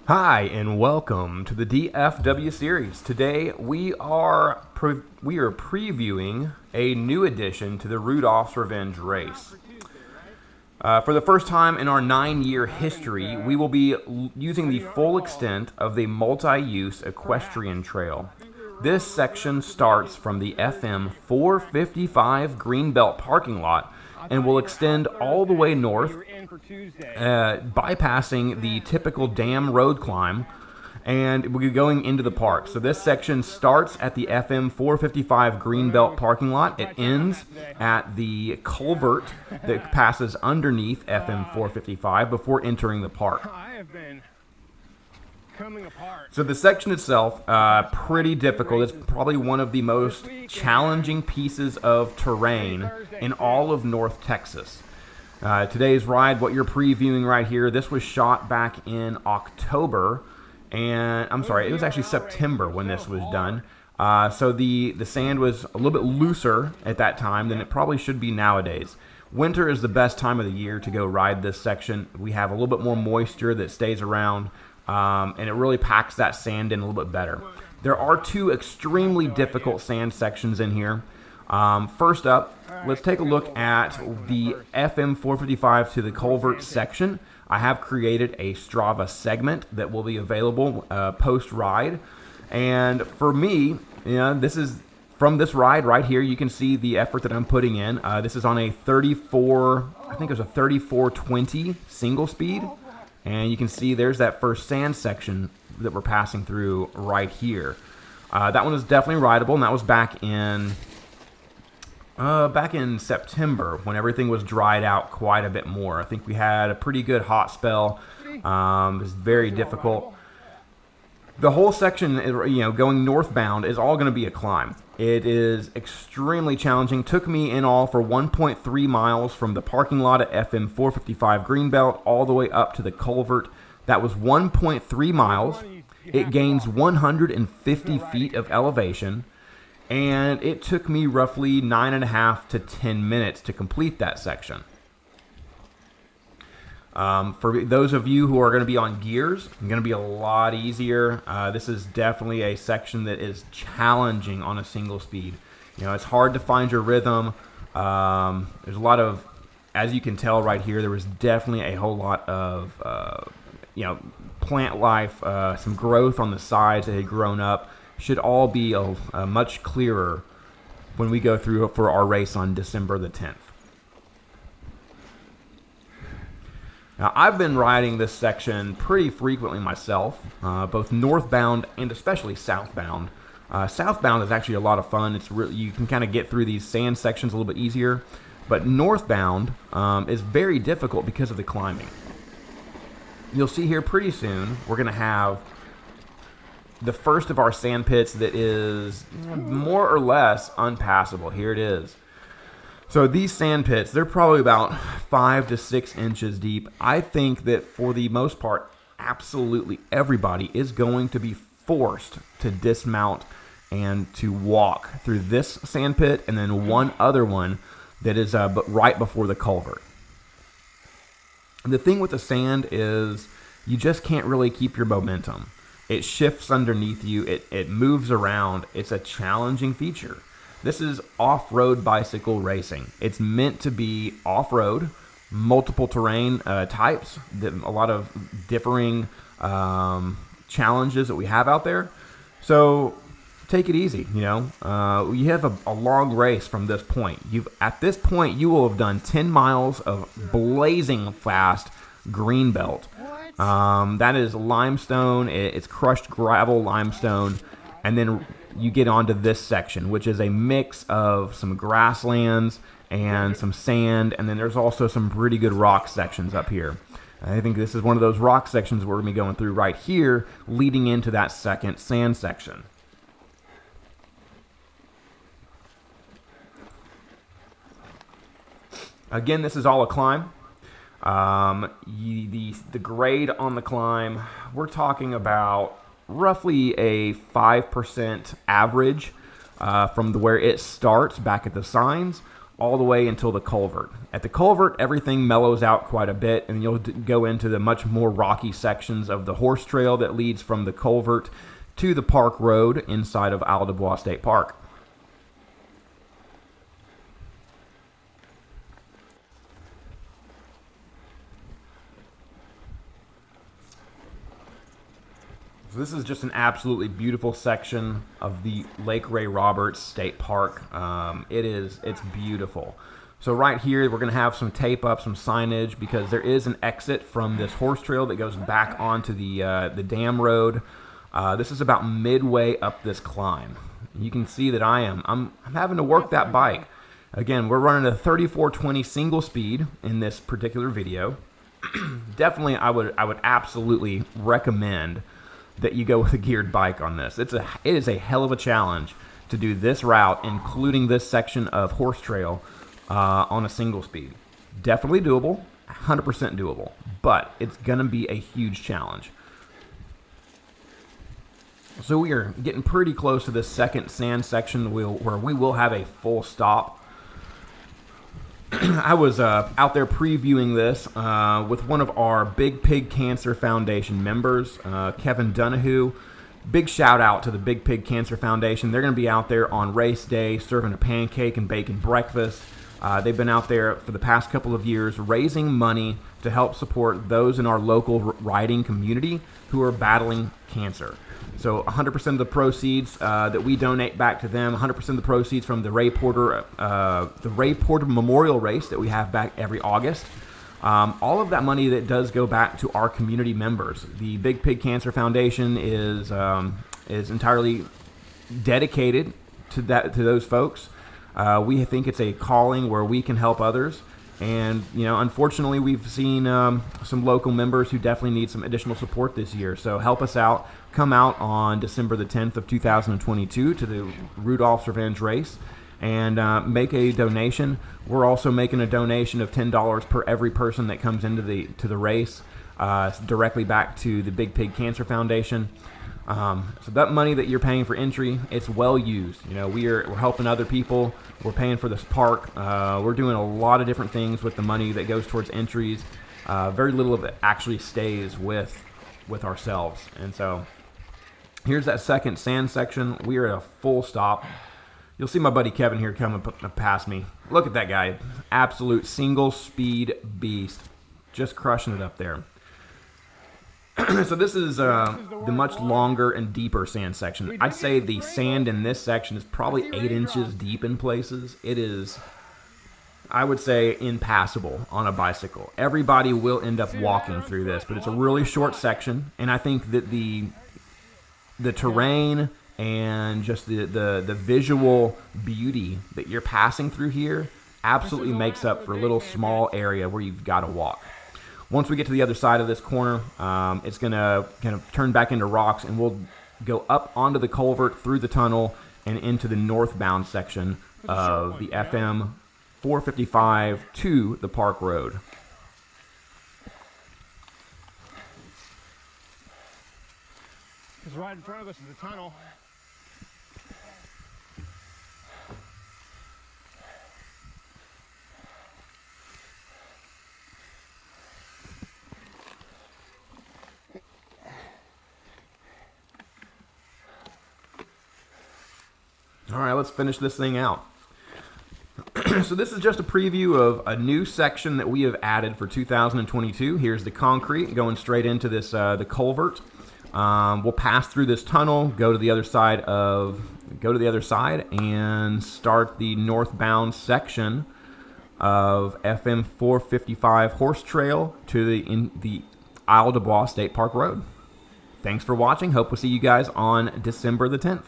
Hi, and welcome to the DFW series. Today we are previewing a new addition to the Rudolph's Revenge race. For the first time in our 9-year history, we will be using the full extent of the multi-use equestrian trail. This section starts from the FM455 Greenbelt parking lot and will extend all the way north, bypassing the typical dam road climb, and we'll be going into the park. So this section starts at the FM455 Greenbelt parking lot. It ends at the culvert that passes underneath FM455 before entering the park. So the section itself, pretty difficult. It's probably one of the most challenging pieces of terrain in all of North Texas. Today's ride, what you're previewing right here, this was shot back in October, and I'm sorry, it was actually September when this was done. So the sand was a little bit looser at that time than it probably should be nowadays. Winter is the best time of the year to go ride this section. We have a little bit more moisture that stays around. And it really packs that sand in a little bit better. There are two extremely difficult sand sections in here. First up, let's take a look at the FM455 to the Culvert section. I have created a Strava segment that will be available post-ride. And for me, this is from this ride right here. You can see the effort that I'm putting in. This is on a 3420 single speed. And you can see there's that first sand section that we're passing through right here. That one is definitely rideable, and that was back in September when everything was dried out quite a bit more. I think we had a pretty good hot spell. It was very difficult. The whole section, going northbound is all going to be a climb. It is extremely challenging. Took me in all for 1.3 miles from the parking lot at FM455 Greenbelt all the way up to the culvert. That was 1.3 miles. It gains 150 feet of elevation, and it took me roughly 9.5 to 10 minutes to complete that section. For those of you who are going to be on gears, it's going to be a lot easier. This is definitely a section that is challenging on a single speed. It's hard to find your rhythm. There's a lot of, as you can tell right here, there was definitely a whole lot of, plant life, some growth on the sides that had grown up. Should all be much clearer when we go through for our race on December the 10th. Now, I've been riding this section pretty frequently myself, both northbound and especially southbound. Southbound is actually a lot of fun. You can kind of get through these sand sections a little bit easier, but northbound is very difficult because of the climbing. You'll see here pretty soon we're going to have the first of our sand pits that is more or less unpassable. Here it is. So these sand pits, they're probably about 5 to 6 inches deep. I think that for the most part, absolutely everybody is going to be forced to dismount and to walk through this sand pit and then one other one that is right before the culvert. The thing with the sand is you just can't really keep your momentum. It shifts underneath you. It moves around. It's a challenging feature. This is off-road bicycle racing. It's meant to be off-road, multiple terrain types, a lot of differing challenges that we have out there. So take it easy. You have a long race from this point. At this point, you will have done 10 miles of blazing fast Greenbelt. That is limestone. It's crushed gravel limestone, and then you get onto this section, which is a mix of some grasslands and some sand, and then there's also some pretty good rock sections up here. I think this is one of those rock sections we're going to be going through right here, leading into that second sand section. Again, this is all a climb. The grade on the climb, we're talking about roughly a 5% average from where it starts back at the signs all the way until the Culvert. At the Culvert, everything mellows out quite a bit, and you'll go into the much more rocky sections of the horse trail that leads from the Culvert to the Park Road inside of Isle du Bois State Park. So this is just an absolutely beautiful section of the Lake Ray Roberts State Park. It's beautiful. So right here, we're going to have some tape up, some signage, because there is an exit from this horse trail that goes back onto the dam road. This is about midway up this climb. You can see that I'm having to work that bike. Again, we're running a 3420 single speed in this particular video. Definitely, I would absolutely recommend that you go with a geared bike on this. It is a hell of a challenge to do this route, including this section of horse trail on a single speed. Definitely doable, 100% doable, but it's gonna be a huge challenge. So we are getting pretty close to this second sand section where we will have a full stop. I was out there previewing this with one of our Big Pig Cancer Foundation members, Kevin Donahue. Big shout out to the Big Pig Cancer Foundation. They're going to be out there on race day serving a pancake and bacon breakfast. They've been out there for the past couple of years raising money to help support those in our local riding community who are battling cancer. So 100% of the proceeds that we donate back to them, 100% of the proceeds from the Ray Porter Memorial Race that we have back every August, all of that money that does go back to our community members. The Big Pig Cancer Foundation is entirely dedicated to those folks. We think it's a calling where we can help others. And, unfortunately, we've seen some local members who definitely need some additional support this year. So help us out. Come out on December the 10th of 2022 to the Rudolph's Revenge Race and make a donation. We're also making a donation of $10 per every person that comes into the race directly back to the Big Pig Cancer Foundation. So that money that you're paying for entry, it's well used. We're helping other people. We're paying for this park. We're doing a lot of different things with the money that goes towards entries. Very little of it actually stays with ourselves. And so here's that second sand section. We are at a full stop. You'll see my buddy Kevin here coming past me. Look at that guy. Absolute single speed beast. Just crushing it up there. So this is the much longer and deeper sand section. I'd say the sand in this section is probably 8 inches deep in places. It is, I would say, impassable on a bicycle. Everybody will end up walking through this, but it's a really short section, and I think that the terrain and just the visual beauty that you're passing through here absolutely makes up for a little small area where you've got to walk. Once we get to the other side of this corner, it's going to kind of turn back into rocks, and we'll go up onto the culvert, through the tunnel, and into the northbound section of the FM455 to the Park Road. Because right in front of us is the tunnel. All right, let's finish this thing out. So this is just a preview of a new section that we have added for 2022. Here's the concrete going straight into this the culvert. We'll pass through this tunnel, go to the other side, and start the northbound section of FM455 Horse Trail to the Isle du Bois State Park Road. Thanks for watching. Hope we'll see you guys on December the 10th.